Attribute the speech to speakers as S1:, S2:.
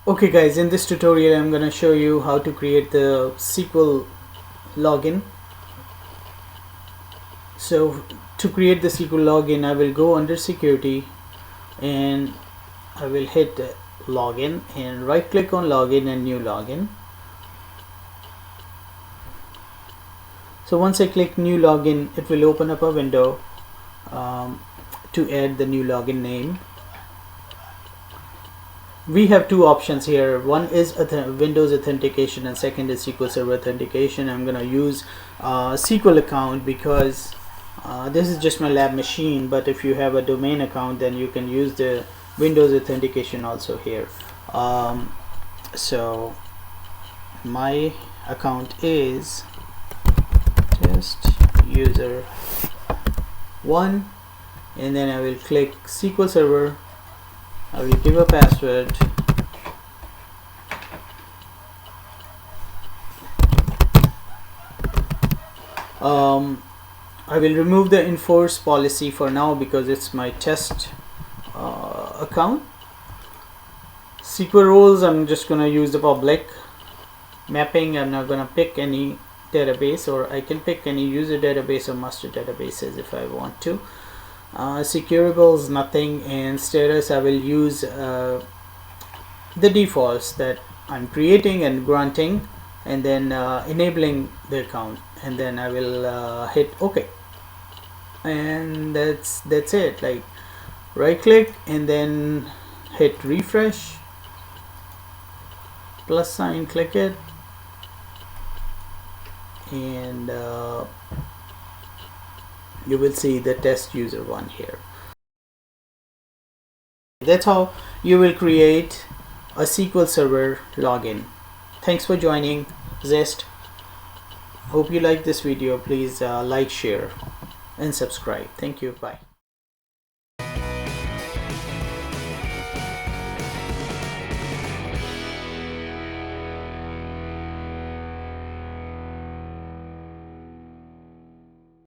S1: Okay guys, in this tutorial I'm going to show you how to create the SQL login. So to create the SQL login, I will go under security and I will hit login and right click on login and new login. So once I click new login, it will open up a window to add the new login name. We have two options here. One is Windows authentication and second is SQL Server authentication. I'm gonna use SQL account because this is just my lab machine, but if you have a domain account then you can use the Windows authentication also here. So my account is test user 1 and then I will click SQL Server. I will give a password. I will remove the enforce policy for now because it's my test account. SQL roles, I'm just going to use the public. Mapping, I'm not going to pick any database, or I can pick any user database or master databases if I want to. Securables, nothing, and status I will use the defaults that I'm creating and granting, and then enabling the account, and then I will hit OK, and that's it. Like, right click and then hit refresh, plus sign, click it, and you will see the test user 1 here. That's how you will create a SQL Server login. Thanks for joining Zisst. Hope you like this video. Please like, share and subscribe. Thank you. Bye.